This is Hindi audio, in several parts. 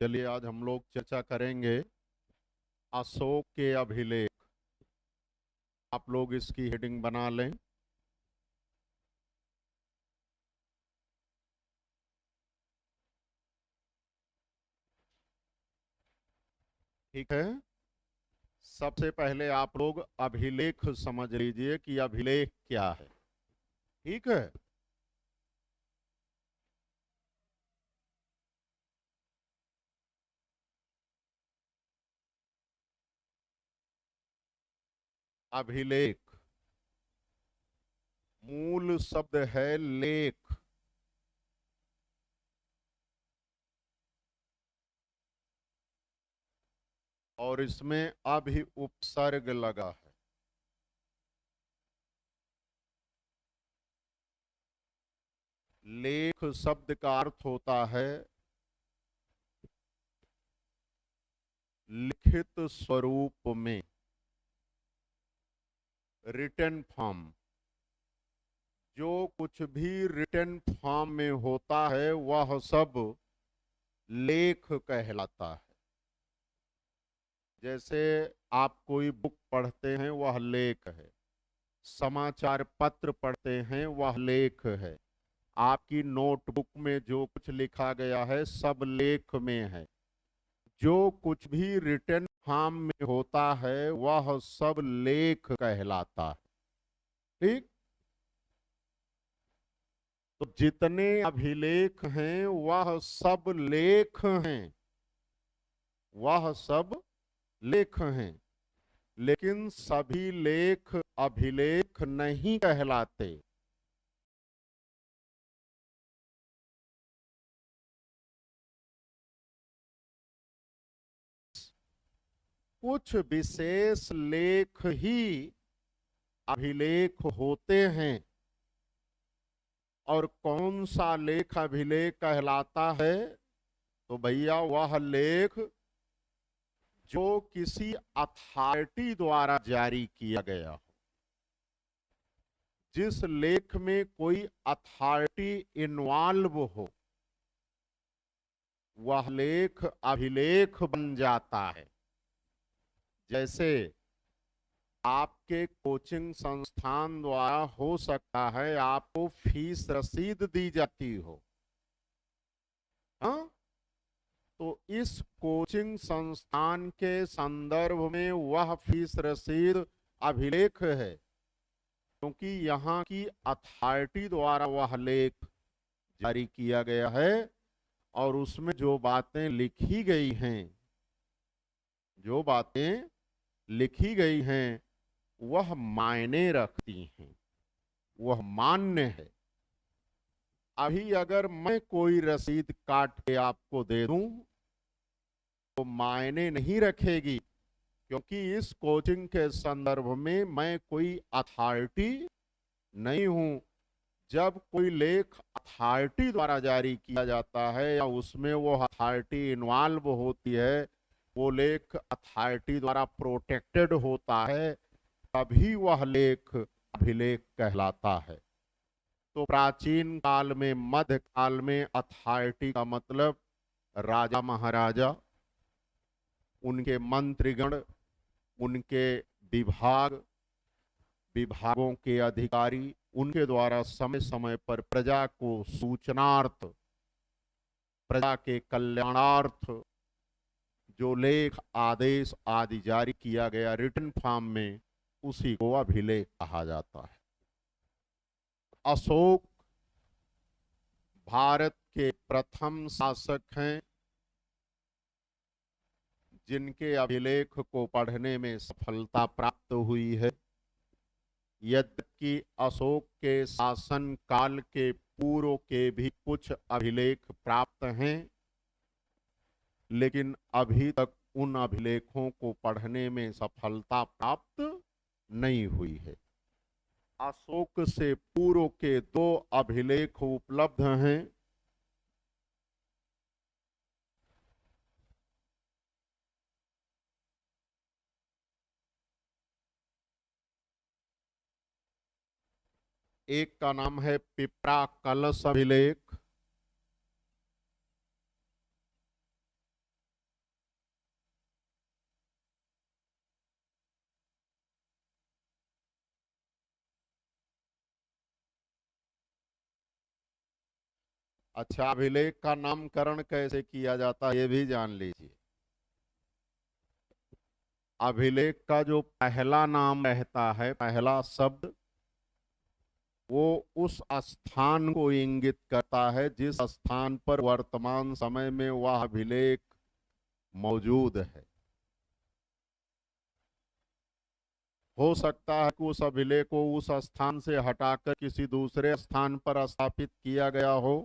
चलिए आज हम लोग चर्चा करेंगे अशोक के अभिलेख। आप लोग इसकी हेडिंग बना लें। ठीक है। सबसे पहले आप लोग अभिलेख समझ लीजिए कि अभिलेख क्या है। ठीक है। अभिलेख मूल शब्द है लेख। और इसमें अभि उपसर्ग लगा है। लेख शब्द का अर्थ होता है लिखित स्वरूप में, रिटन फॉर्म। जो कुछ भी रिटन फॉर्म में होता है वह सब लेख कहलाता है। जैसे आप कोई बुक पढ़ते हैं वह लेख है, समाचार पत्र पढ़ते हैं वह लेख है, आपकी नोटबुक में जो कुछ लिखा गया है सब लेख में है। जो कुछ भी रिटन फॉर्म में होता है वह सब लेख कहलाता है। ठीक। तो जितने अभिलेख हैं वह सब लेख हैं, वह सब लेख हैं। लेकिन सभी लेख अभिलेख नहीं कहलाते। कुछ विशेष लेख ही अभिलेख होते हैं। और कौन सा लेख अभिलेख कहलाता है? तो भैया वह लेख जो किसी अथॉरिटी द्वारा जारी किया गया हो। जिस लेख में कोई अथॉरिटी इन्वॉल्व हो वह लेख अभिलेख बन जाता है। जैसे आपके कोचिंग संस्थान द्वारा हो सकता है आपको फीस रसीद दी जाती हो। हाँ? तो इस कोचिंग संस्थान के संदर्भ में वह फीस रसीद अभिलेख है, क्योंकि यहाँ की अथॉरिटी द्वारा वह लेख जारी किया गया है। और उसमें जो बातें लिखी गई हैं, जो बातें लिखी गई हैं वह मायने रखती हैं, वह मान्य है। अभी अगर मैं कोई रसीद काट के आपको दे दूं तो मायने नहीं रखेगी, क्योंकि इस कोचिंग के संदर्भ में मैं कोई अथॉरिटी नहीं हूं। जब कोई लेख अथॉरिटी द्वारा जारी किया जाता है या उसमें वो अथॉरिटी इन्वॉल्व होती है, वो लेख अथॉरिटी द्वारा प्रोटेक्टेड होता है, तभी वह लेख अभिलेख कहलाता है। तो प्राचीन काल में, मध्य काल में अथॉरिटी का मतलब राजा महाराजा, उनके मंत्रीगण, उनके विभाग, विभागों के अधिकारी, उनके द्वारा समय समय पर प्रजा को सूचनार्थ, प्रजा के कल्याणार्थ जो लेख आदेश आदि जारी किया गया रिटन फॉर्म में, उसी को अभिलेख कहा जाता है। अशोक भारत के प्रथम शासक हैं जिनके अभिलेख को पढ़ने में सफलता प्राप्त हुई है। यद्यपि अशोक के शासन काल के पूर्व के भी कुछ अभिलेख प्राप्त हैं, लेकिन अभी तक उन अभिलेखों को पढ़ने में सफलता प्राप्त नहीं हुई है। अशोक से पूर्व के दो अभिलेख उपलब्ध हैं। एक का नाम है पिपरा कलश अभिलेख, अच्छा, अभिलेख का नामकरण कैसे किया जाता है ये भी जान लीजिए। अभिलेख का जो पहला नाम रहता है, पहला शब्द, वो उस स्थान को इंगित करता है जिस स्थान पर वर्तमान समय में वह अभिलेख मौजूद है। हो सकता है कि उस अभिलेख को उस स्थान से हटाकर किसी दूसरे स्थान पर स्थापित किया गया हो,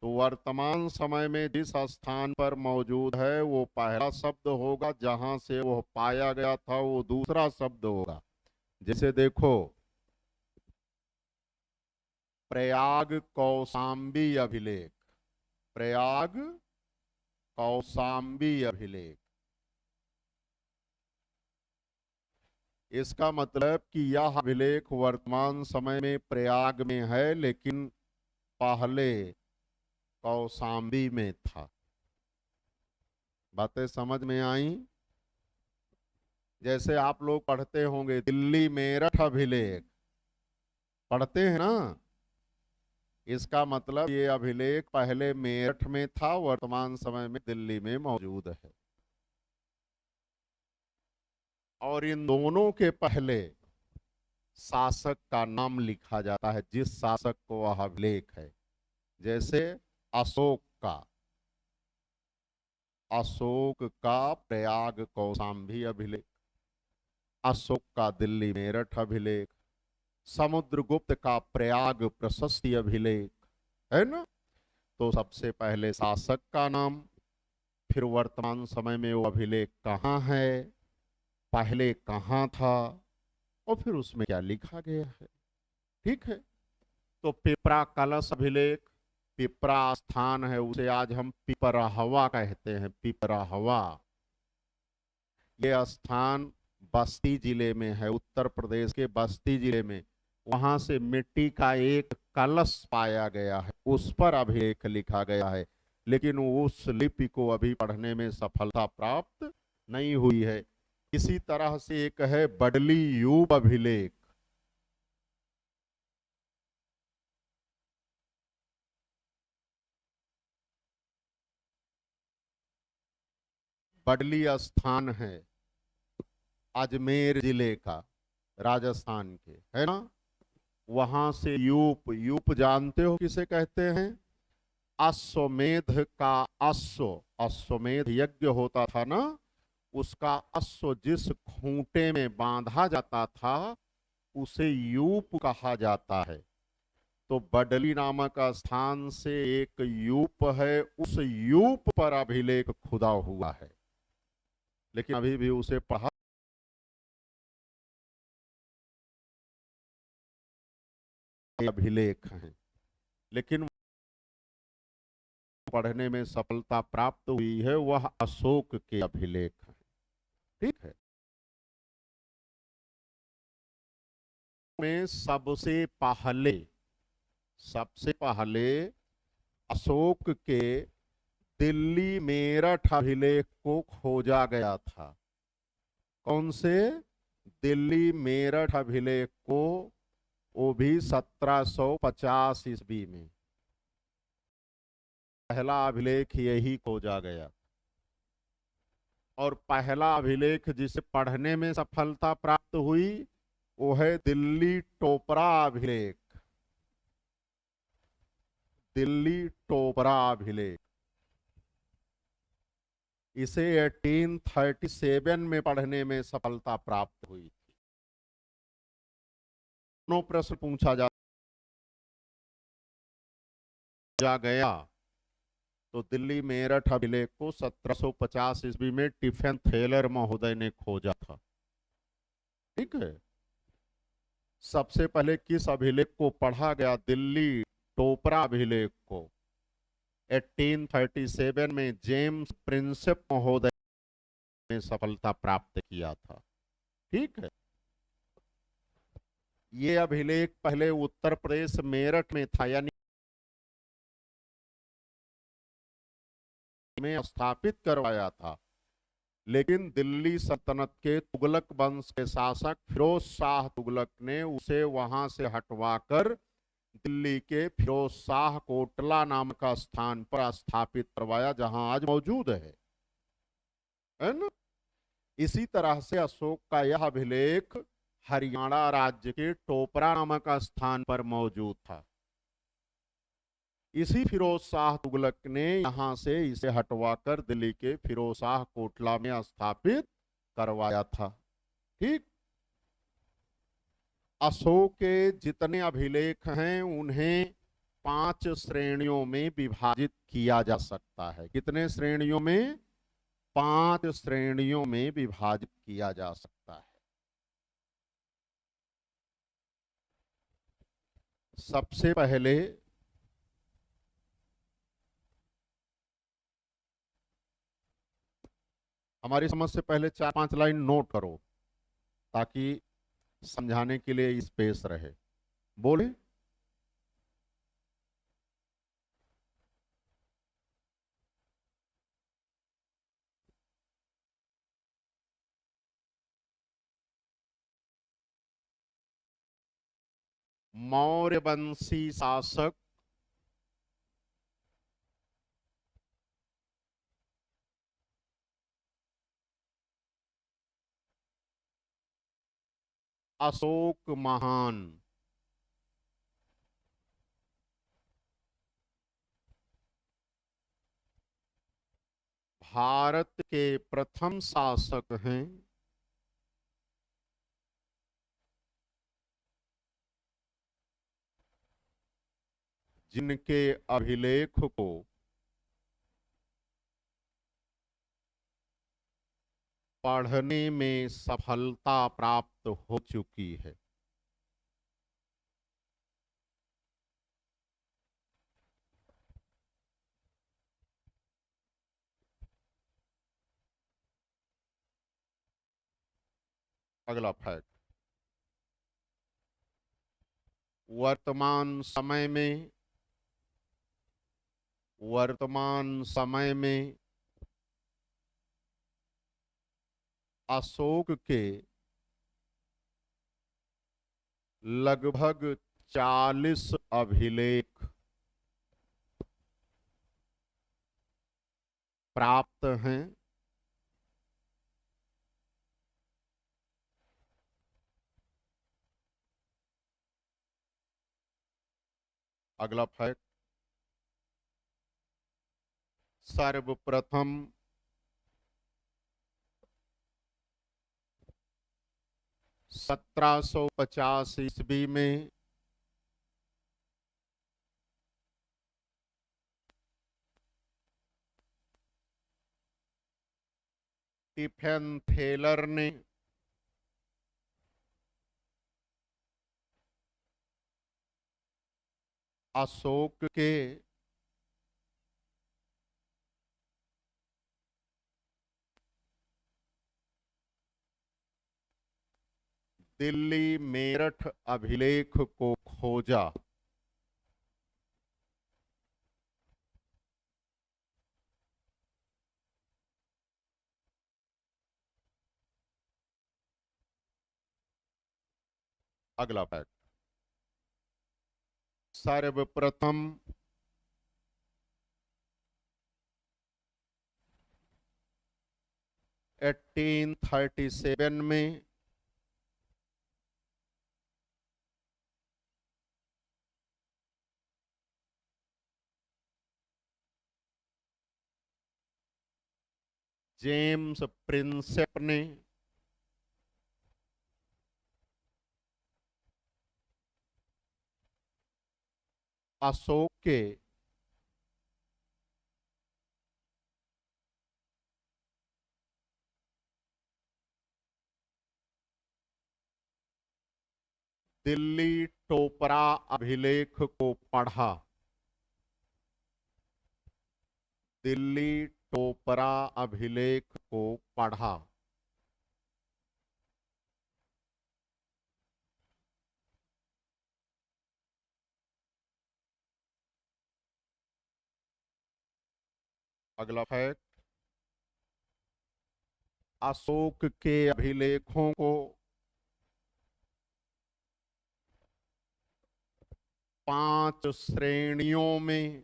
तो वर्तमान समय में जिस स्थान पर मौजूद है वो पहला शब्द होगा, जहां से वो पाया गया था वो दूसरा शब्द होगा। जैसे देखो, प्रयाग कौशाम्बी अभिलेख, प्रयाग कौशाम्बी अभिलेख, इसका मतलब कि यह अभिलेख वर्तमान समय में प्रयाग में है, लेकिन पहले कौशाम्बी में था। बातें समझ में आई? जैसे आप लोग पढ़ते होंगे दिल्ली मेरठ अभिलेख, पढ़ते हैं ना? इसका मतलब ये अभिलेख पहले मेरठ में था, वर्तमान समय में दिल्ली में मौजूद है। और इन दोनों के पहले शासक का नाम लिखा जाता है, जिस शासक को वह अभिलेख है। जैसे अशोक का, अशोक का प्रयाग कौशाम्बी अभिलेख, अशोक का दिल्ली मेरठ अभिलेख, समुद्रगुप्त का प्रयाग प्रशस्ति अभिलेख, है ना? तो सबसे पहले शासक का नाम, फिर वर्तमान समय में वो अभिलेख कहाँ है, पहले कहाँ था, और फिर उसमें क्या लिखा गया है। ठीक है? तो पिपरा कलश अभिलेख, पिपरा स्थान है, उसे आज हम पिपराहवा कहते हैं, पिपराहवा। ये स्थान बस्ती जिले में है, उत्तर प्रदेश के बस्ती जिले में। वहां से मिट्टी का एक कलश पाया गया है, उस पर अभिलेख लिखा गया है, लेकिन उस लिपि को अभी पढ़ने में सफलता प्राप्त नहीं हुई है। इसी तरह से एक है बडली यूब अभिलेख, बडली स्थान है अजमेर जिले का, राजस्थान के, है ना? वहां से यूप, यूप जानते हो किसे कहते हैं? अश्वमेध का अश्व, अश्वमेध यज्ञ होता था ना, उसका अश्व जिस खूंटे में बांधा जाता था उसे यूप कहा जाता है। तो बडली नामक स्थान से एक यूप है, उस यूप पर अभिलेख खुदा हुआ है, लेकिन अभी भी उसे पढ़ा अभिलेख हैं, लेकिन पढ़ने में सफलता प्राप्त हुई है वह अशोक के अभिलेख हैं। ठीक है? में सबसे पहले अशोक के दिल्ली मेरठ अभिलेख को खोजा गया था। कौन से? दिल्ली मेरठ अभिलेख को, वो भी 1750 ईस्वी में पहला अभिलेख यही खोजा गया। और पहला अभिलेख जिसे पढ़ने में सफलता प्राप्त हुई वो है दिल्ली टोपरा अभिलेख, दिल्ली टोपरा अभिलेख। इसे 1837 में पढ़ने में सफलता प्राप्त हुई थी। दोनों प्रश्न पूछा जा गया तो दिल्ली मेरठ अभिलेख को 1750 ईस्वी में टिफेन थेलर महोदय ने खोजा था। ठीक है? सबसे पहले किस अभिलेख को पढ़ा गया? दिल्ली टोपरा अभिलेख को 1837 में जेम्स प्रिंसेप महोदय ने सफलता प्राप्त किया था। ठीक है? ये अभिलेख पहले उत्तर प्रदेश मेरठ में था, यानी में स्थापित करवाया था, लेकिन दिल्ली सल्तनत के तुगलक वंश के शासक फिरोज शाह तुगलक ने उसे वहां से हटवाकर दिल्ली के फिरोज शाह कोटला नामक स्थान पर स्थापित करवाया, जहां आज मौजूद है ना। इसी तरह से अशोक का यह अभिलेख हरियाणा राज्य के टोपरा नामक स्थान पर मौजूद था। इसी फिरोज शाह तुगलक ने यहां से इसे हटवाकर दिल्ली के फिरोज शाह कोटला में स्थापित करवाया था। ठीक। अशोक के जितने अभिलेख हैं उन्हें 5 श्रेणियों में विभाजित किया जा सकता है। कितने श्रेणियों में? 5 श्रेणियों में विभाजित किया जा सकता है। सबसे पहले हमारी समझ से पहले 4-5 लाइन नोट करो ताकि समझाने के लिए स्पेस रहे। बोले। मौर्य वंशी शासक अशोक महान भारत के प्रथम शासक हैं जिनके अभिलेख को पढ़ने में सफलता प्राप्त हो चुकी है। अगला फैक्ट। वर्तमान समय में अशोक के लगभग 40 अभिलेख प्राप्त हैं। अगला फैक्ट। सर्वप्रथम 1750 ईस्वी में स्टीफेन थेलर ने अशोक के दिल्ली मेरठ अभिलेख को खोजा। अगला फैक्ट। सर्वप्रथम 1837 में जेम्स प्रिंसेप ने अशोक के दिल्ली टोपरा अभिलेख को पढ़ा। दिल्ली टोपरा अभिलेख को पढ़ा। अगला फैक्ट। अशोक के अभिलेखों को 5 श्रेणियों में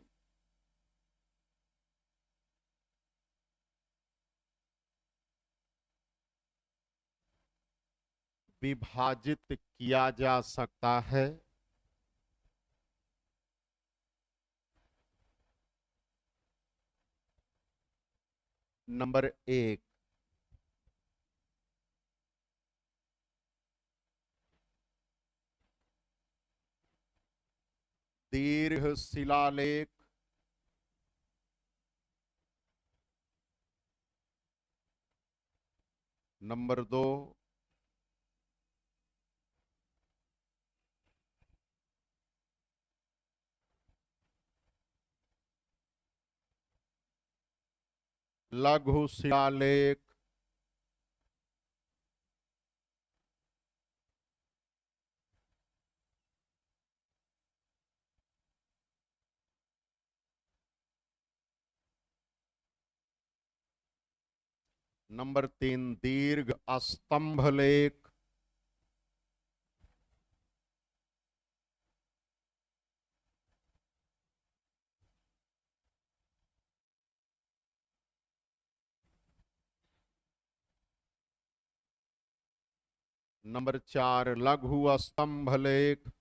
विभाजित किया जा सकता है। नंबर 1, दीर्घ शिलालेख। नंबर 2, लघु शिलालेख। नंबर 3, दीर्घ स्तंभ लेख। नंबर 4, लघु स्तंभ लेख।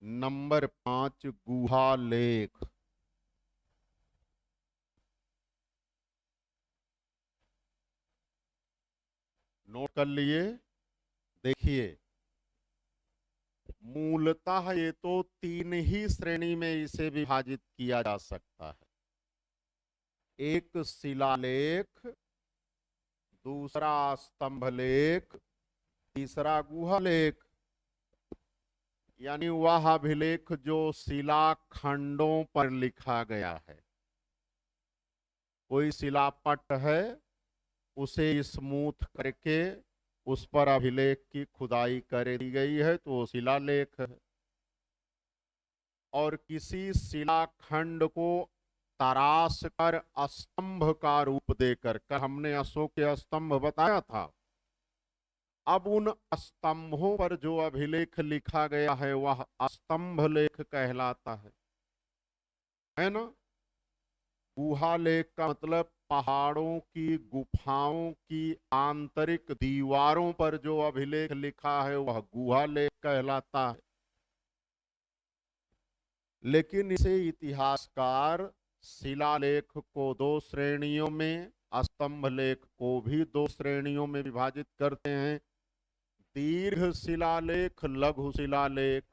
नंबर 5, गुहा लेख। नोट कर लिए? देखिए, मूलतः ये तो 3 ही श्रेणी में इसे विभाजित किया जा सकता है। एक शिलालेख, दूसरा स्तंभ लेख, तीसरा गुहा लेख। यानी वह अभिलेख जो शिलाखंडों पर लिखा गया है। कोई शिलापट है, उसे स्मूथ करके उस पर अभिलेख की खुदाई कर दी गई है तो वो शिलालेख है। और किसी शिलाखंड को तराश कर स्तंभ का रूप देकर, हमने अशोक के स्तंभ बताया था। अब उन स्तंभों पर जो अभिलेख लिखा गया है वह स्तंभ लेख कहलाता है ना। गुहा लेख का मतलब पहाड़ों की गुफाओं की आंतरिक दीवारों पर जो अभिलेख लिखा है वह गुहा लेख कहलाता है। लेकिन इसे इतिहासकार शिलालेख को 2 श्रेणियों में, स्तंभ लेख को भी 2 श्रेणियों में विभाजित करते हैं। दीर्घ शिलालेख, लघु शिलालेख।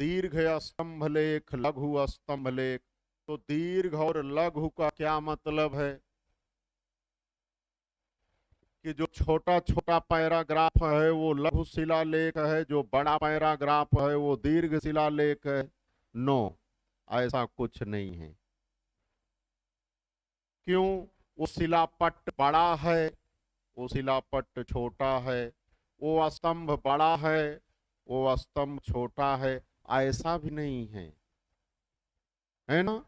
दीर्घ स्तंभ लेख, लघु स्तंभ लेख। तो दीर्घ और लघु का क्या मतलब है कि जो छोटा छोटा पैराग्राफ है वो लघु शिलालेख है, जो बड़ा पैराग्राफ है वो दीर्घ शिलालेख है। नो, ऐसा कुछ नहीं है। क्यों? वो शिलापट बड़ा है, वो शिलापट छोटा है। वो स्तंभ बड़ा है, वो स्तंभ छोटा है, ऐसा भी नहीं है ना।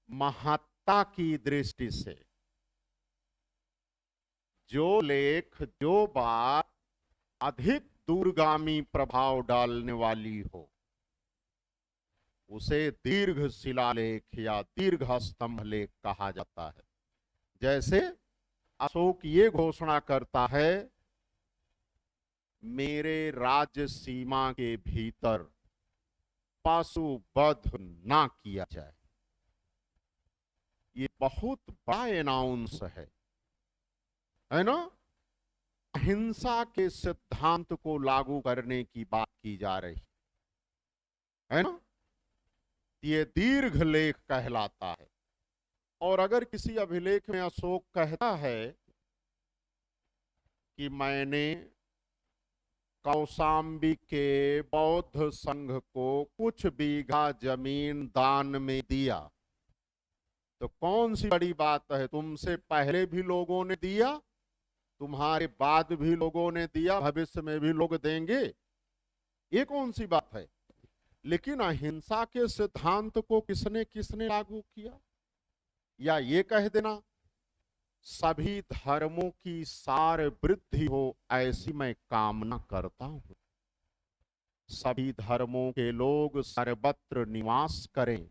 महत्ता की दृष्टि से जो लेख, जो बात अधिक दूरगामी प्रभाव डालने वाली हो उसे दीर्घ शिलालेख या दीर्घ स्तंभ लेख कहा जाता है। जैसे अशोक ये घोषणा करता है, मेरे राज्य सीमा के भीतर पशुवध ना किया जाए। ये बहुत बड़ा अनाउंस है ना। अहिंसा के सिद्धांत को लागू करने की बात की जा रही है ना। ये दीर्घ लेख कहलाता है। और अगर किसी अभिलेख में अशोक कहता है कि मैंने कौशाम्बी के बौद्ध संघ को कुछ बीघा जमीन दान में दिया, तो कौन सी बड़ी बात है? तुमसे पहले भी लोगों ने दिया, तुम्हारे बाद भी लोगों ने दिया, भविष्य में भी लोग देंगे। ये कौन सी बात है? लेकिन अहिंसा के सिद्धांत को किसने किसने लागू किया? या ये कह देना सभी धर्मों की सार वृद्धि हो ऐसी मैं कामना करता हूं, सभी धर्मों के लोग सर्वत्र निवास करें,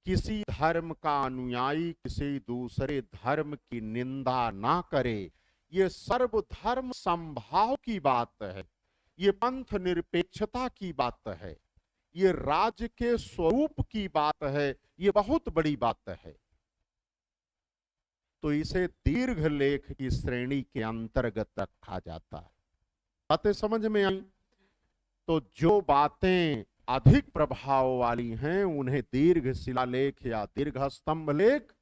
किसी धर्म का अनुयायी किसी दूसरे धर्म की निंदा ना करे, ये सर्वधर्म समभाव की बात है, ये पंथ निरपेक्षता की बात है, ये राज्य के स्वरूप की बात है, ये बहुत बड़ी बात है। तो इसे दीर्घ लेख की श्रेणी के अंतर्गत रखा जाता है। बातें समझ में आई? तो जो बातें अधिक प्रभाव वाली हैं उन्हें दीर्घ शिलालेख या दीर्घ स्तंभ लेख,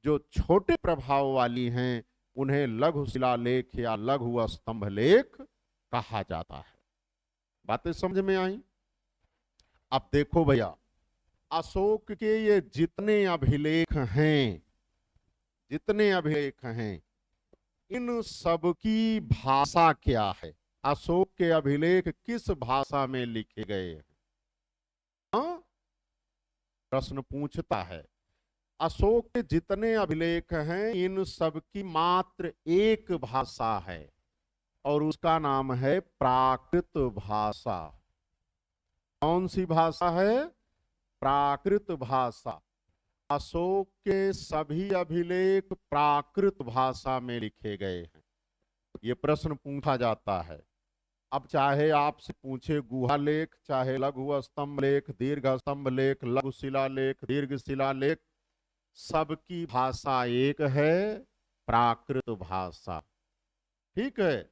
जो छोटे प्रभाव वाली हैं उन्हें लघु शिलालेख या लघु स्तंभ लेख कहा जाता है। बातें समझ में आई? अब देखो भैया, अशोक के ये जितने अभिलेख हैं, जितने अभिलेख हैं, इन सब की भाषा क्या है? अशोक के अभिलेख किस भाषा में लिखे गए हैं? हाँ? प्रश्न पूछता है। अशोक के जितने अभिलेख हैं इन सब की मात्र एक भाषा है और उसका नाम है प्राकृत भाषा। कौन सी भाषा है? प्राकृत भाषा। अशोक के सभी अभिलेख प्राकृत भाषा में लिखे गए हैं। ये प्रश्न पूछा जाता है। अब चाहे आपसे पूछे गुहा लेख, चाहे लघु स्तंभ लेख, दीर्घ स्तंभ लेख, लघु शिलालेख, दीर्घ शिलालेख, सबकी भाषा एक है, प्राकृत भाषा। ठीक है।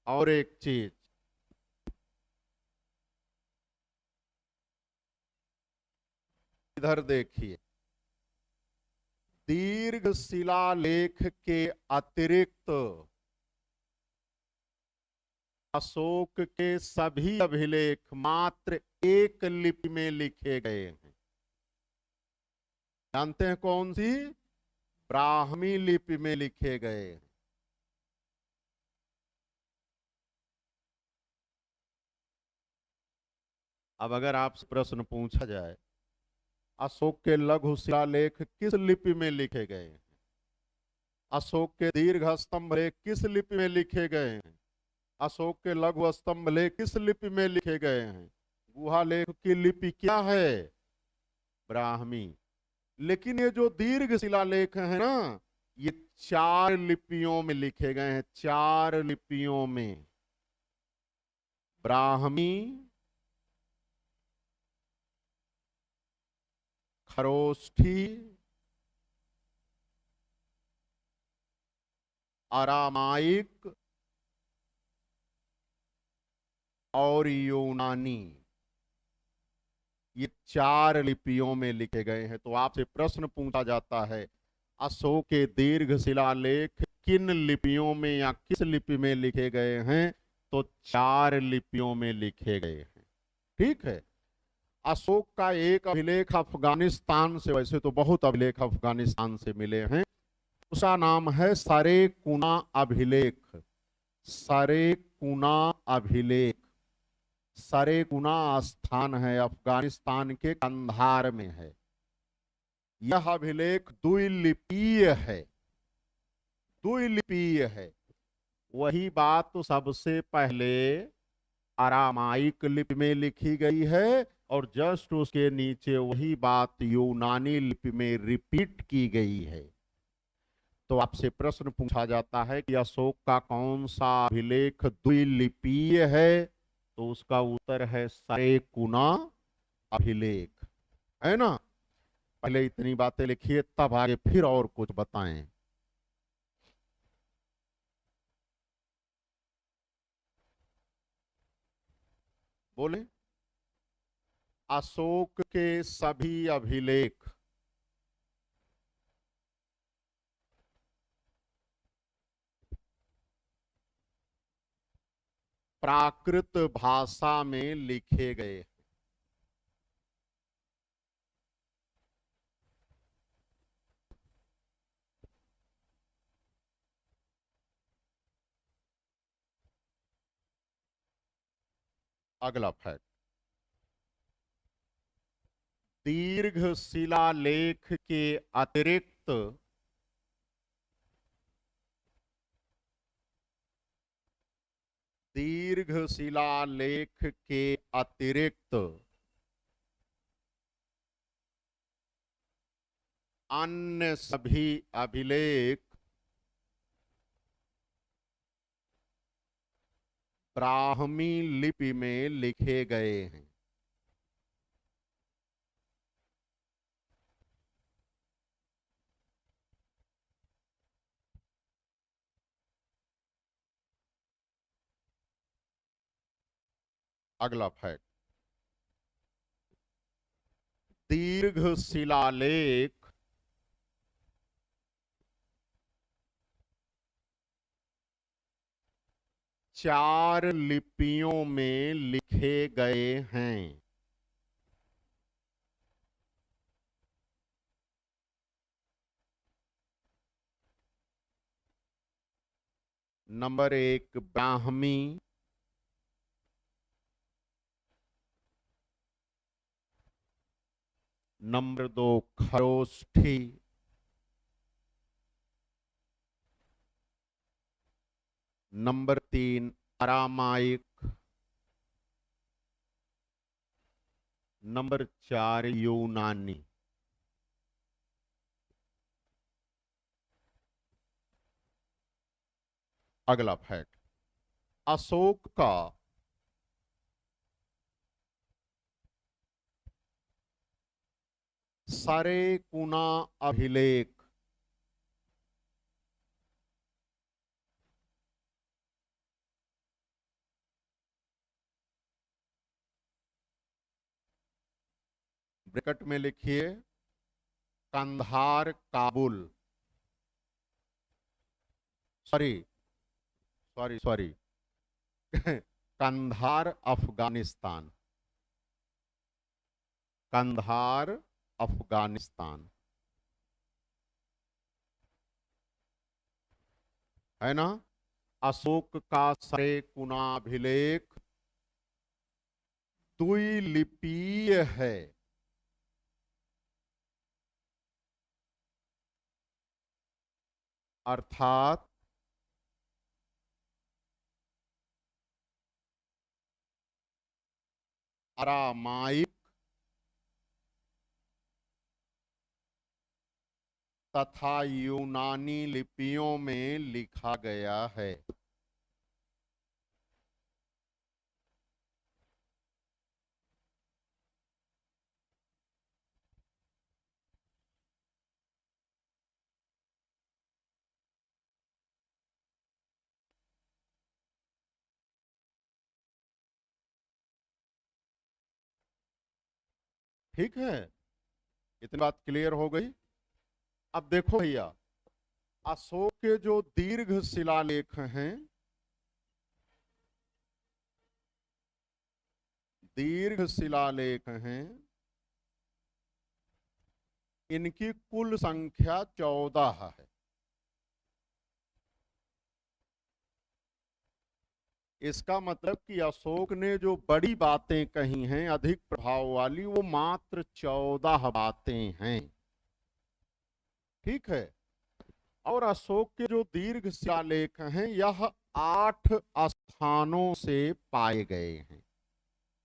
और एक चीज, इधर देखिए, दीर्घ शिलालेख के अतिरिक्त अशोक के सभी अभिलेख मात्र एक लिपि में लिखे गए हैं। जानते हैं कौन सी? ब्राह्मी लिपि में लिखे गए हैं। अब अगर आपसे प्रश्न पूछा जाए अशोक के लघु शिलालेख किस लिपि में लिखे गए हैं, अशोक के दीर्घ स्तंभ लेख किस लिपि में लिखे गए हैं, अशोक के लघु स्तंभ लेख किस लिपि में लिखे गए हैं, गुहा लेख की लिपि क्या है? ब्राह्मी। लेकिन ये जो दीर्घ शिलालेख है ना, ये 4 लिपियों में लिखे गए हैं, 4 लिपियों में। ब्राह्मी, खरोष्ठी, अरामाइक और यूनानी, ये 4 लिपियों में लिखे गए हैं। तो आपसे प्रश्न पूछा जाता है अशोक के दीर्घ शिलालेख किन लिपियों में या किस लिपि में लिखे गए हैं? तो 4 लिपियों में लिखे गए हैं। ठीक है। अशोक का एक अभिलेख अफगानिस्तान से, वैसे तो बहुत अभिलेख अफगानिस्तान से मिले हैं, उसका नाम है सरेकुना अभिलेख। सरेकुना अभिलेख। सरेकुना स्थान है, अफगानिस्तान के कंधार में है। यह अभिलेख द्विलिपीय है, द्विलिपीय है। वही बात तो सबसे पहले अरामाइक लिपि में लिखी गई है और जस्ट उसके नीचे वही बात यूनानी लिपि में रिपीट की गई है। तो आपसे प्रश्न पूछा जाता है कि अशोक का कौन सा अभिलेख द्विलिपीय है? तो उसका उत्तर है सरेकुना अभिलेख। है ना? पहले इतनी बातें लिखिए, तब आगे फिर और कुछ बताएं। बोले, अशोक के सभी अभिलेख प्राकृत भाषा में लिखे गए। अगला फैक्ट, दीर्घ शिलालेख के अतिरिक्त दीर्घ शिलालेख के अतिरिक्त अन्य सभी अभिलेख ब्राह्मी लिपि में लिखे गए हैं। अगला फैक्ट, दीर्घ शिलालेख चार लिपियों में लिखे गए हैं। Number 1 Brahmi, number 2 Kharosthi, number 3 Aramaic, number 4 यूनानी। अगला फैक्ट, अशोक का सरेकुना अभिलेख ब्रैकेट में लिखिए Kandahar Kabul, sorry sorry sorry Kandahar Afghanistan, Kandahar Afghanistan, है ना। अशोक का सरेकुनाभिलेख द्विलिपीय है, अर्थात अरामाइक तथा यूनानी लिपियों में लिखा गया है। ठीक है, इतनी बात क्लियर हो गई। अब देखो भैया, अशोक के जो दीर्घ शिलालेख हैं, दीर्घ शिलालेख हैं, इनकी कुल संख्या 14 है। इसका मतलब कि अशोक ने जो बड़ी बातें कही हैं अधिक प्रभाव वाली, वो मात्र 14 बातें हैं। ठीक है, और अशोक के जो दीर्घ शिलालेख हैं यह 8 स्थानों से पाए गए हैं।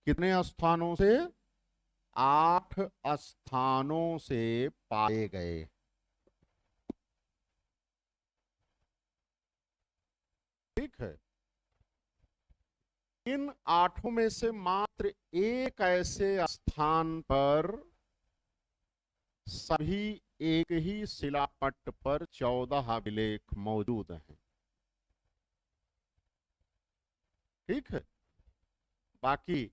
कितने स्थानों से? 8 स्थानों से पाए गए। ठीक है, इन 8 में से मात्र एक ऐसे स्थान पर सभी एक ही शिलापट पर 14 अभिलेख मौजूद हैं। ठीक है, बाकी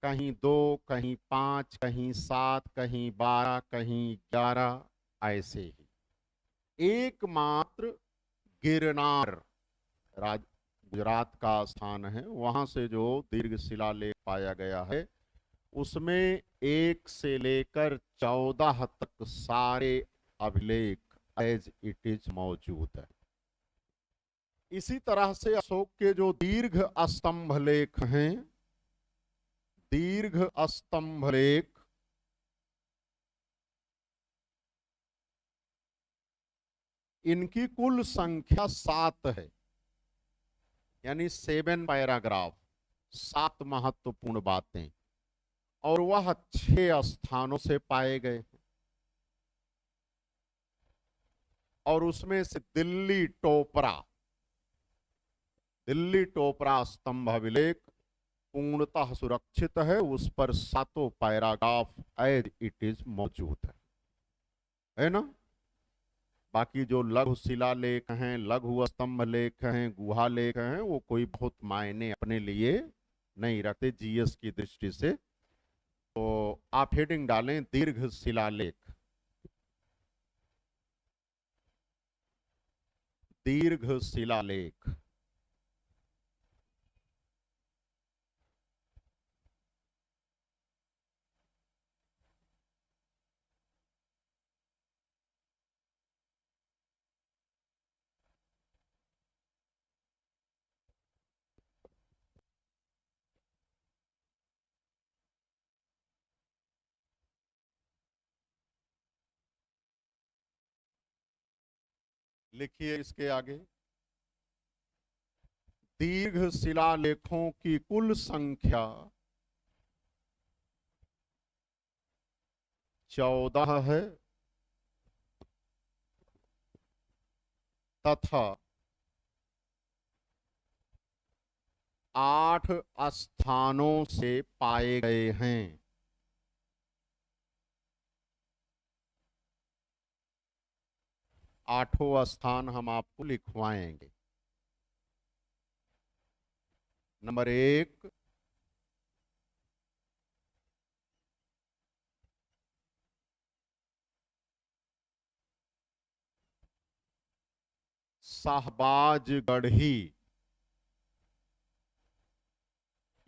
कहीं 2, कहीं 5, कहीं 7, कहीं 12, कहीं 11, ऐसे ही। एकमात्र गिरनार गुजरात का स्थान है, वहां से जो दीर्घ शिलालेख पाया गया है उसमें 1 से लेकर 14 तक सारे अभिलेख एज इट इज मौजूद है। इसी तरह से अशोक के जो दीर्घ स्तंभ लेख हैं, दीर्घ स्तंभ लेख इनकी कुल संख्या 7 है, यानी 7 पैराग्राफ, 7 महत्वपूर्ण बातें, और वह 6 स्थानों से पाए गए। और उसमें से दिल्ली टोपरा स्तंभ अभिलेख पूर्णतः सुरक्षित है, उस पर 7 पैराग्राफ एज इट इज मौजूद है ना। बाकी जो लघु शिलालेख हैं, लघु स्तंभ लेख हैं, गुहा लेख हैं, वो कोई बहुत मायने अपने लिए नहीं रखते जीएस की दृष्टि से। तो आप हेडिंग डालें दीर्घ शिलालेख, दीर्घ शिलालेख। लिखिए इसके आगे, दीर्घ शिलालेखों की कुल संख्या 14 है तथा 8 स्थानों से पाए गए हैं। 8 स्थान हम आपको लिखवाएंगे। नंबर 1, शाहबाजगढ़ी,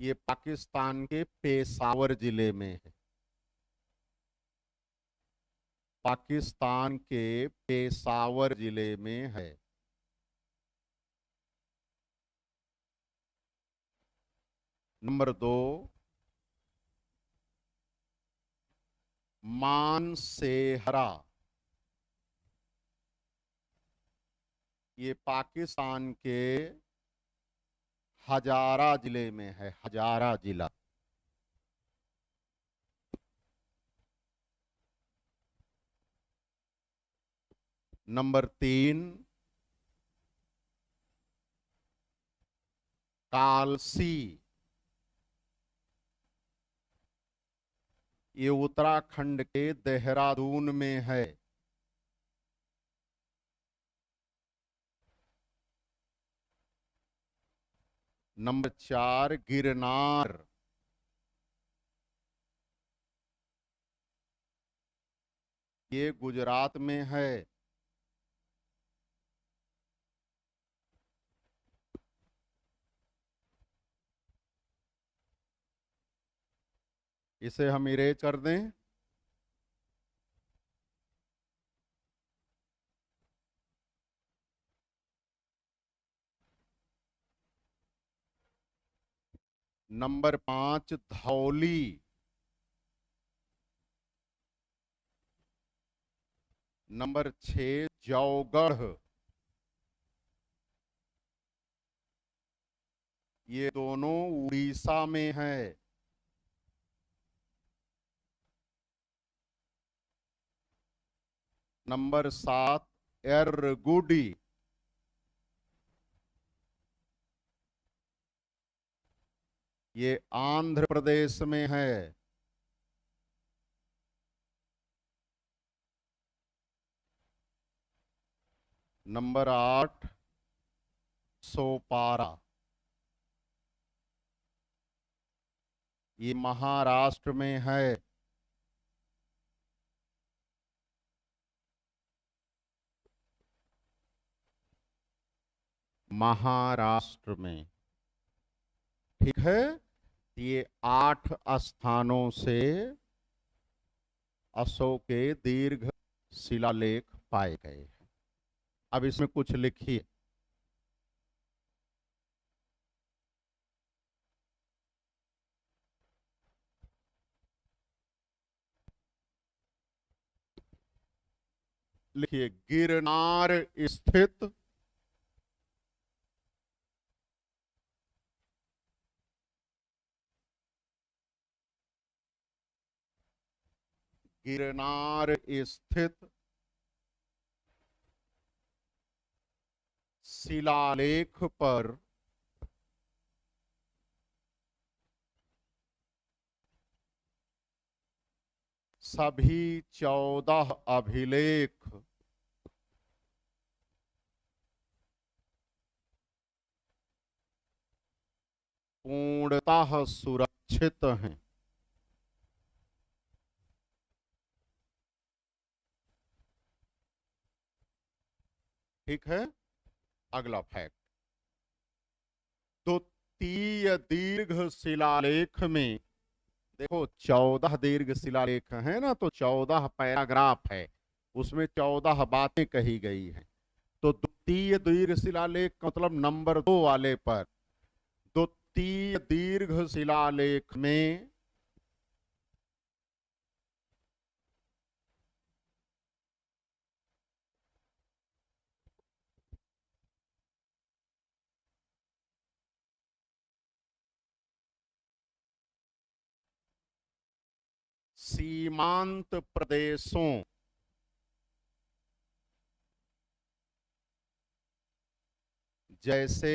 ये पाकिस्तान के पेशावर जिले में है। पाकिस्तान के पेशावर जिले में है। नंबर 2, मानसेहरा, ये पाकिस्तान के हजारा जिले में है, हजारा जिला। नंबर 3, कालसी, ये उत्तराखंड के देहरादून में है। नंबर 4, गिरनार, ये गुजरात में है। इसे हम इरेज कर दें। नंबर 5, धौली, नंबर 6, जौगढ़, ये दोनों उड़ीसा में है। नंबर 7, एर्रगुडी, ये आंध्र प्रदेश में है। नंबर 8, सोपारा, ये महाराष्ट्र में है। महाराष्ट्र में, ठीक है। ये 8 स्थानों से अशोक के दीर्घ शिलालेख पाए गए हैं। अब इसमें कुछ लिखिए। लिखिए, गिरनार स्थित गिरनार स्थित शिलालेख पर सभी 14 अभिलेख पूर्णतः सुरक्षित हैं। ठीक है, अगला फैक्ट। द्वितीय दीर्घ शिलालेख में, देखो 14 दीर्घ शिलालेख है ना, तो 14 पैराग्राफ है, उसमें 14 बातें कही गई हैं। तो द्वितीय दीर्घ शिलालेख मतलब नंबर 2 वाले पर, द्वितीय दीर्घ शिलालेख में सीमांत प्रदेशों जैसे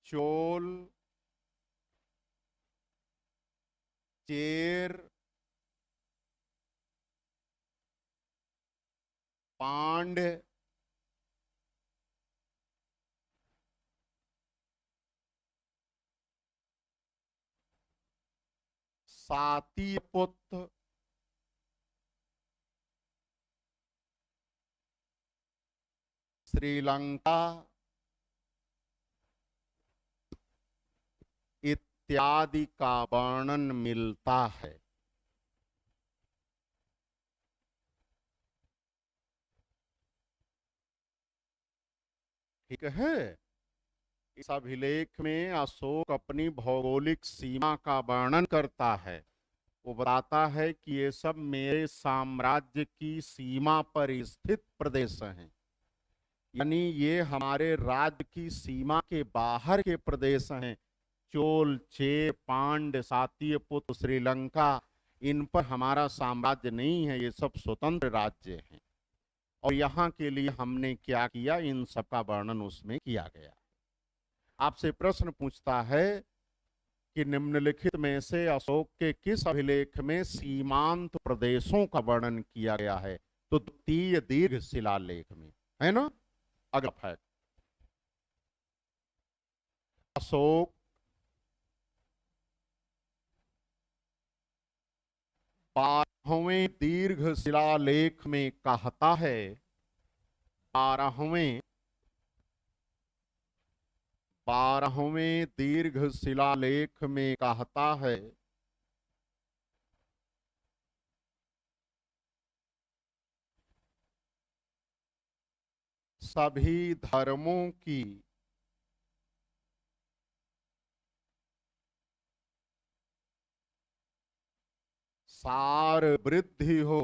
चोल, चेर, पांड्य, सातीपुत्र, श्रीलंका इत्यादि का वर्णन मिलता है। ठीक है, इस अभिलेख में अशोक अपनी भौगोलिक सीमा का वर्णन करता है। वो बताता है कि ये सब मेरे साम्राज्य की सीमा पर स्थित प्रदेश हैं, यानी ये हमारे राज्य की सीमा के बाहर के प्रदेश हैं। चोल, चेर, पांड्य, सातीपुत्र, श्रीलंका, इन पर हमारा साम्राज्य नहीं है, ये सब स्वतंत्र राज्य हैं। और यहाँ के लिए हमने क्या किया, इन सब का वर्णन उसमें किया गया। आपसे प्रश्न पूछता है कि निम्नलिखित में से अशोक के किस अभिलेख में सीमांत प्रदेशों का वर्णन किया गया है? तो द्वितीय दीर्घ शिलालेख में, है ना। अगला फैक्ट, अशोक 12वें दीर्घ शिलालेख में कहता है, 12वें 12वें दीर्घ शिलालेख में कहता है, सभी धर्मों की सार वृद्धि हो।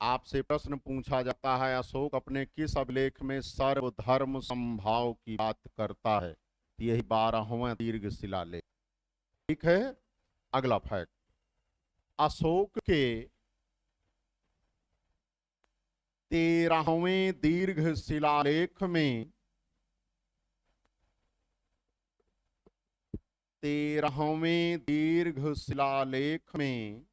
आपसे प्रश्न पूछा जाता है, अशोक अपने किस अभिलेख में सर्वधर्म समभाव की बात करता है? यही 12वां दीर्घ शिलालेख। ठीक है, अगला फैक्ट, अशोक के 13वें दीर्घ शिलालेख में 13वें दीर्घ शिलालेख में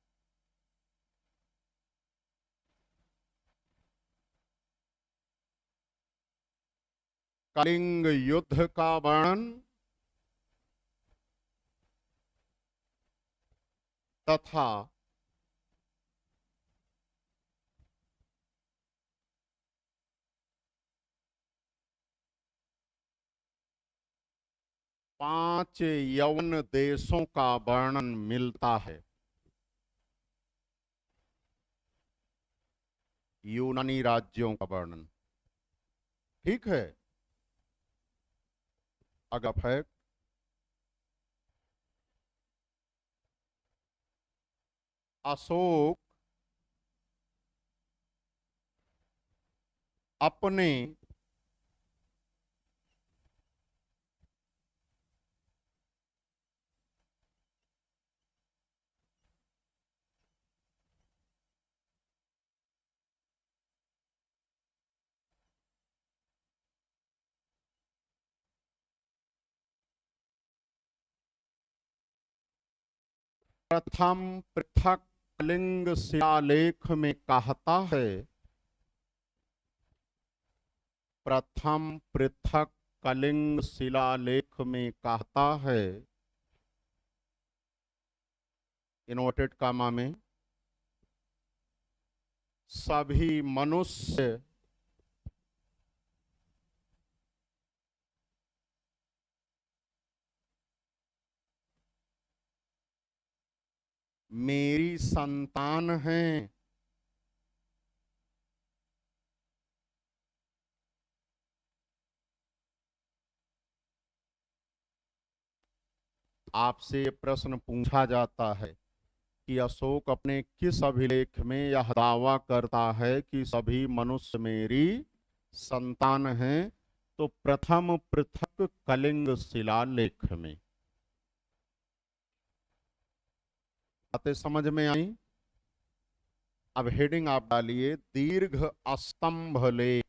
कलिंग युद्ध का वर्णन तथा पांच यवन देशों का वर्णन मिलता है। यूनानी राज्यों का वर्णन। ठीक है, अगला फैक्ट, अशोक अपने प्रथम पृथक कलिंग शिलालेख में कहता है, प्रथम पृथक कलिंग शिलालेख में कहता है, इन्वर्टेड कामा में, सभी मनुष्य मेरी संतान हैं। आपसे ये प्रश्न पूछा जाता है कि अशोक अपने किस अभिलेख में यह दावा करता है कि सभी मनुष्य मेरी संतान हैं? तो प्रथम पृथक कलिंग शिलालेख में। बातें समझ में आई? अब हेडिंग आप डालिए, दीर्घ स्तंभ लेख।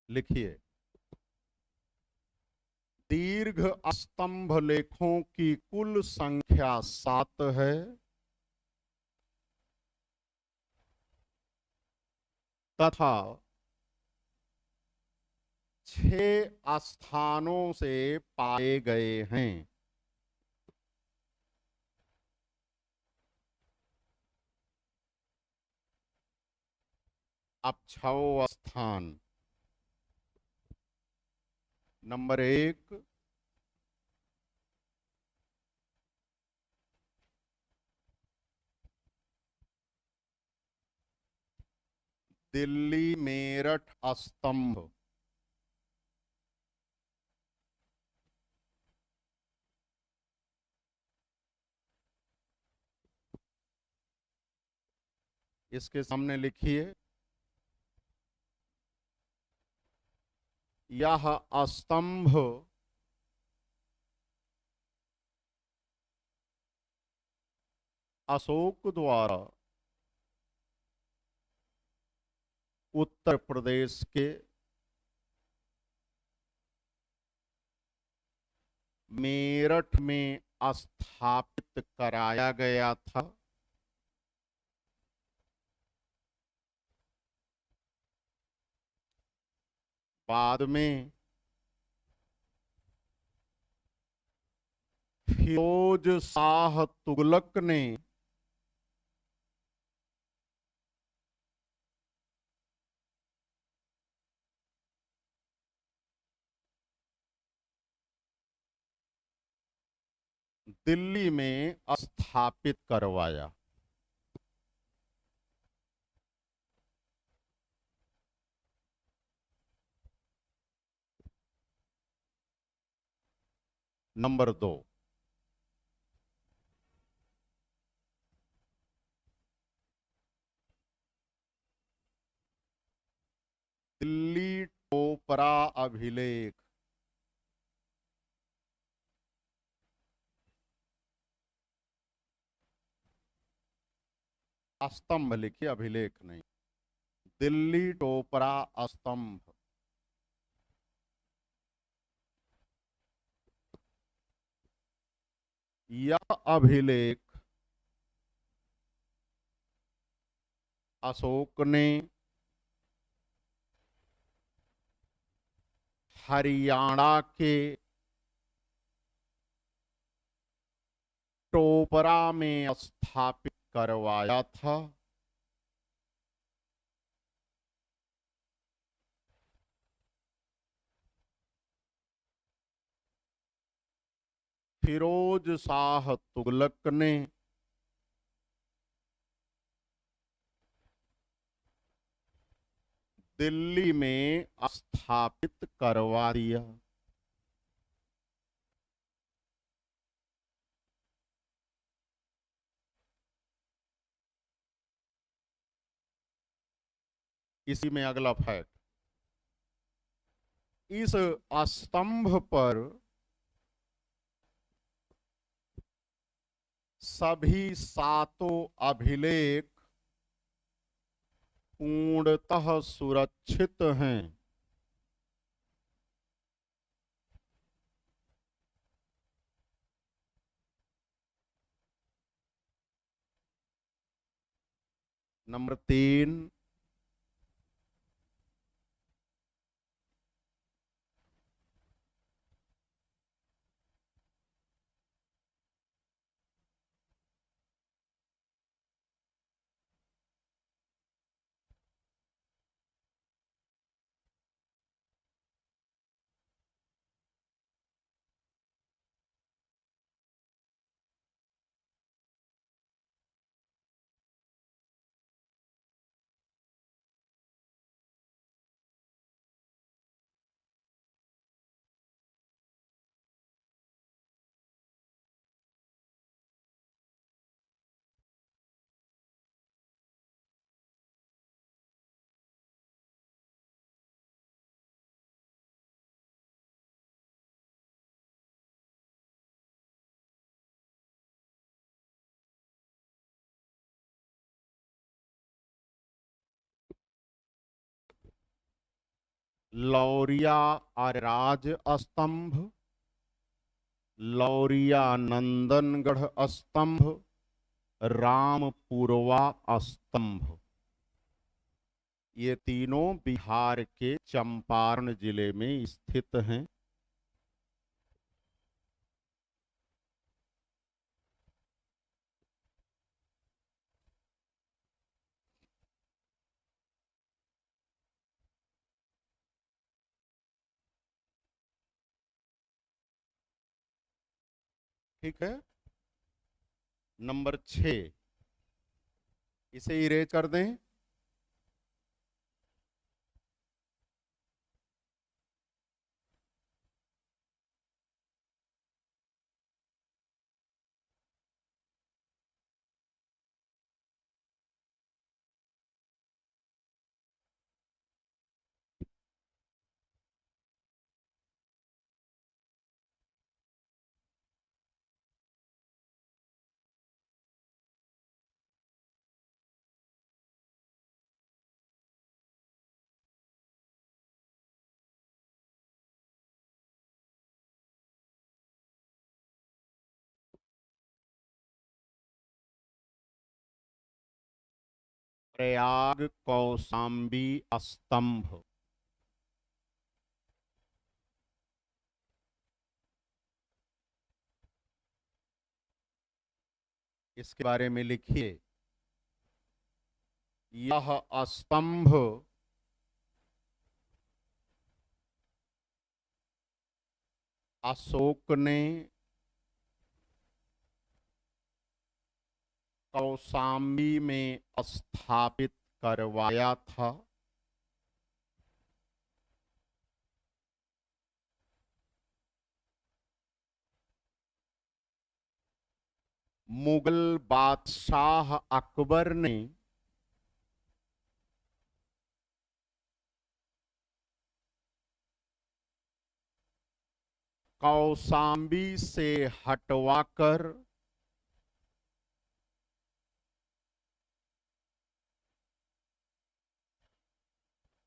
लिखिए, दीर्घ स्तंभ लेखों की कुल संख्या 7 है, तथा 6 स्थानों से पाए गए हैं। अब 6 स्थान। नंबर 1, दिल्ली मेरठ स्तंभ। इसके सामने लिखिए, यह स्तंभ अशोक द्वारा उत्तर प्रदेश के मेरठ में स्थापित कराया गया था। बाद में फिरोज शाह तुगलक ने दिल्ली में स्थापित करवाया। नंबर 2, दिल्ली टोपरा अभिलेख। स्तंभ लिखिए, अभिलेख नहीं। दिल्ली टोपरा स्तंभ। यह अभिलेख अशोक ने हरियाणा के टोपरा में स्थापित करवाया था। फिरोज शाह तुगलक ने दिल्ली में स्थापित करवा दिया। इसी में अगला फैक्ट, इस स्तंभ पर सभी सातों अभिलेख पूर्णतः सुरक्षित हैं। नंबर 3, लौरिया अराज स्तंभ, लौरिया नंदनगढ़ स्तंभ, रामपुरवा स्तंभ, ये तीनों बिहार के चंपारण जिले में स्थित हैं। ठीक है। नंबर 6, इसे इरेज कर दें। प्रयाग कौशाम्बी स्तंभ, इसके बारे में लिखिए। यह स्तंभ अशोक ने कौशाम्बी में स्थापित करवाया था। मुगल बादशाह अकबर ने कौशाम्बी से हटवाकर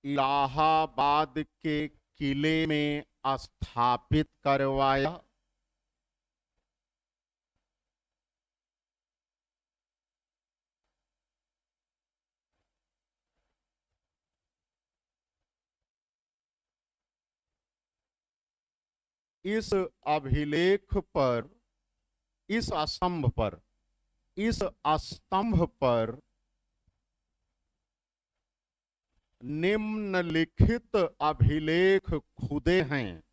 इलाहाबाद के किले में स्थापित करवाया। इस अभिलेख पर, इस स्तंभ पर, इस स्तंभ पर निम्नलिखित अभिलेख खुदे हैं।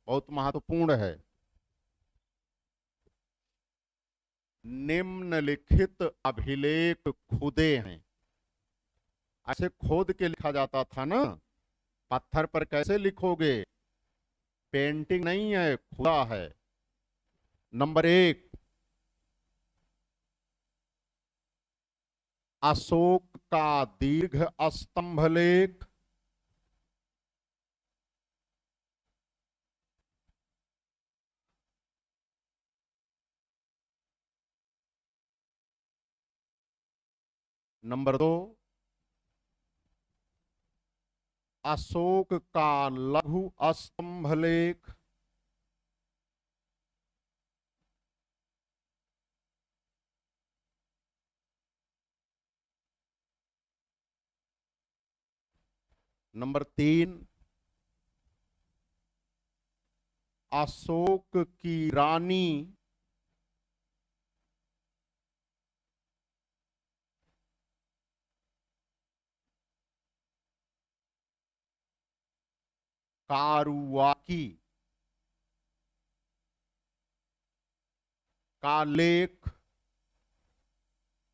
बहुत महत्वपूर्ण है। निम्नलिखित अभिलेख खुदे हैं। ऐसे खोद के लिखा जाता था ना, पत्थर पर कैसे लिखोगे? पेंटिंग नहीं है, खुदा है। नंबर 1, अशोक का दीर्घ स्तंभ लेख। नंबर 2, अशोक का लघु स्तंभ लेख। नंबर 3, अशोक की रानी कारुवाकी का लेख।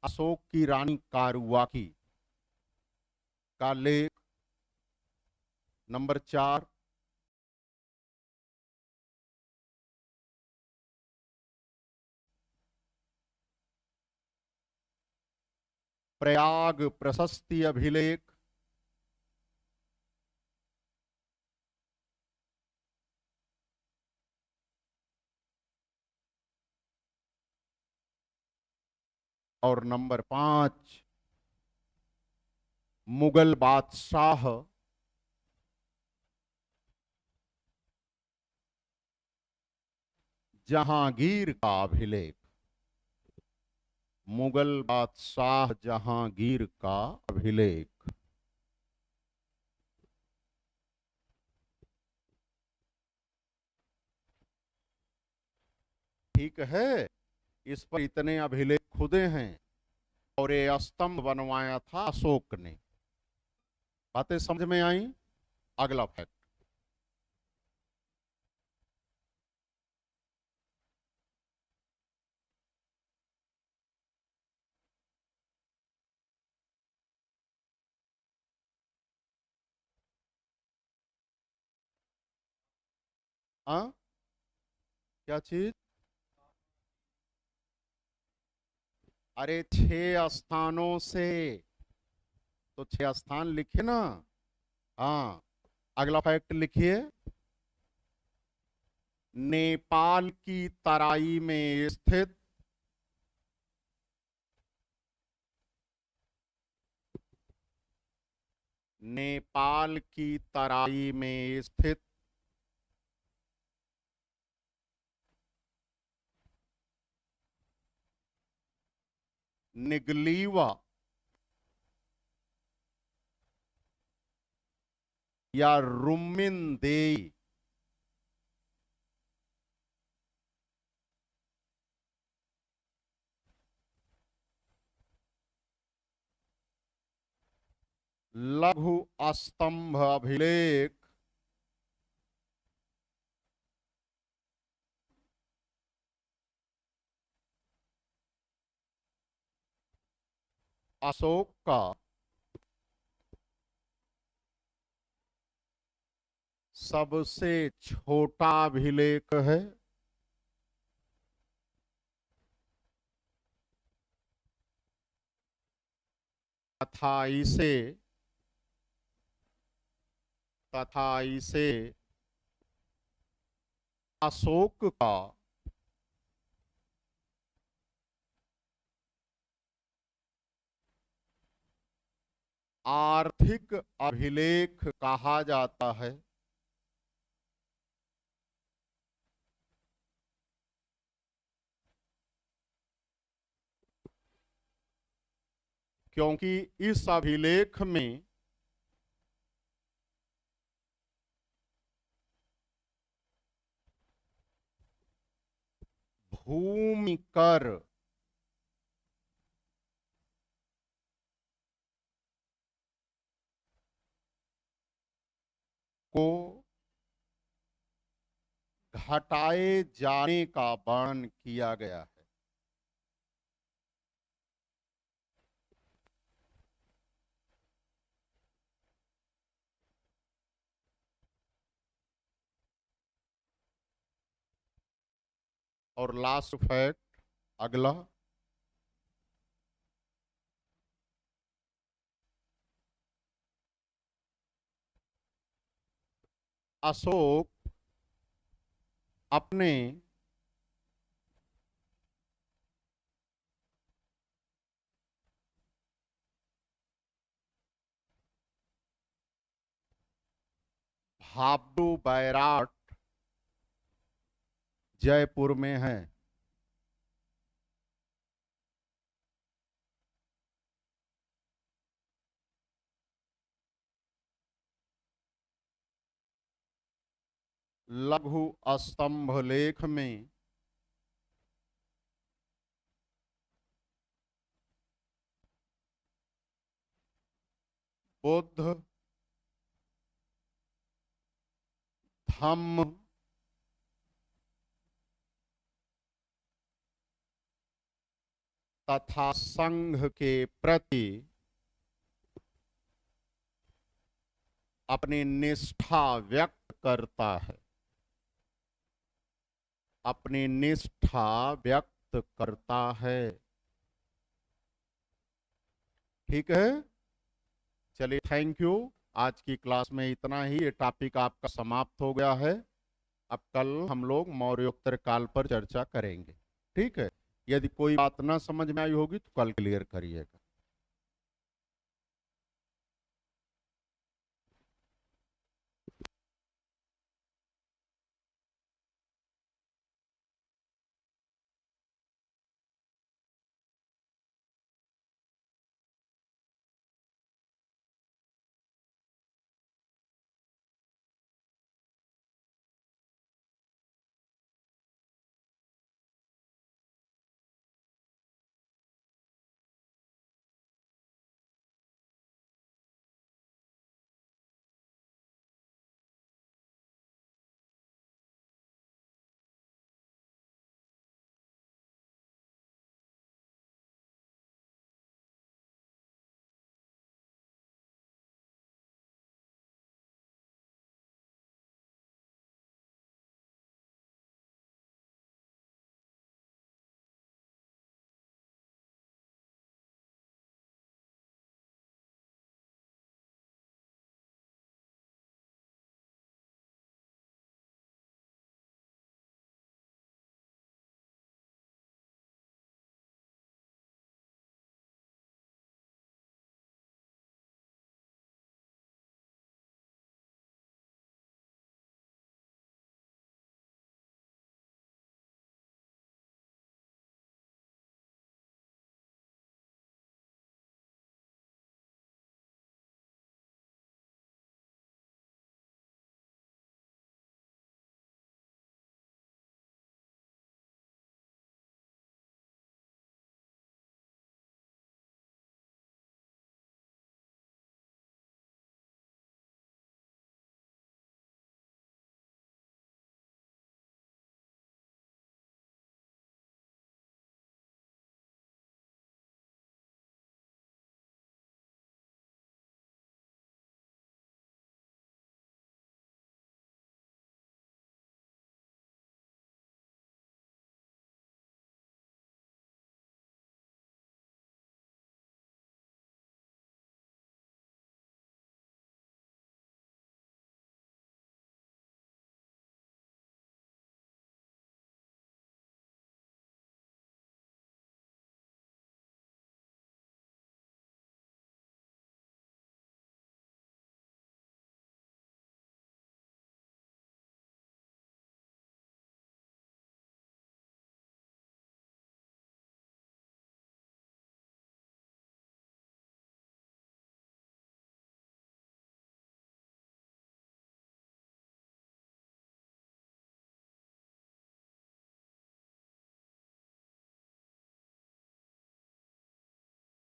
अशोक की रानी कारुवाकी का लेख। नंबर 4, प्रयाग प्रशस्ति अभिलेख। और नंबर 5, मुगल बादशाह जहांगीर का अभिलेख। मुगल बादशाह जहांगीर का अभिलेख। ठीक है, इस पर इतने अभिलेख खुदे हैं और ये स्तंभ बनवाया था अशोक ने। बातें समझ में आई? अगला फैक्ट। हाँ, क्या चीज? अरे 6 स्थानों से, तो 6 स्थान लिखे ना। हाँ, अगला फैक्ट लिखिए। नेपाल की तराई में स्थित नेपाल की तराई में स्थित निगलीवा या रुमिनदेई लघु स्तंभ अभिलेख अशोक का सबसे छोटा अभिलेख है। तथा इसे तथा इसे अशोक का आर्थिक अभिलेख कहा जाता है, क्योंकि इस अभिलेख में भूमि कर को घटाए जाने का वर्णन किया गया है। और लास्ट फैक्ट अगला, अशोक अपने हाब्डू बैराट जयपुर में है। लघु स्तंभ लेख में बुद्ध, धम्म, तथा संघ के प्रति अपनी निष्ठा व्यक्त करता है, अपनी निष्ठा व्यक्त करता है। ठीक है, चलिए थैंक यू। आज की क्लास में इतना ही, ये टॉपिक आपका समाप्त हो गया है। अब कल हम लोग मौर्योत्तर काल पर चर्चा करेंगे। ठीक है, यदि कोई बात ना समझ में आई होगी तो कल क्लियर करिएगा।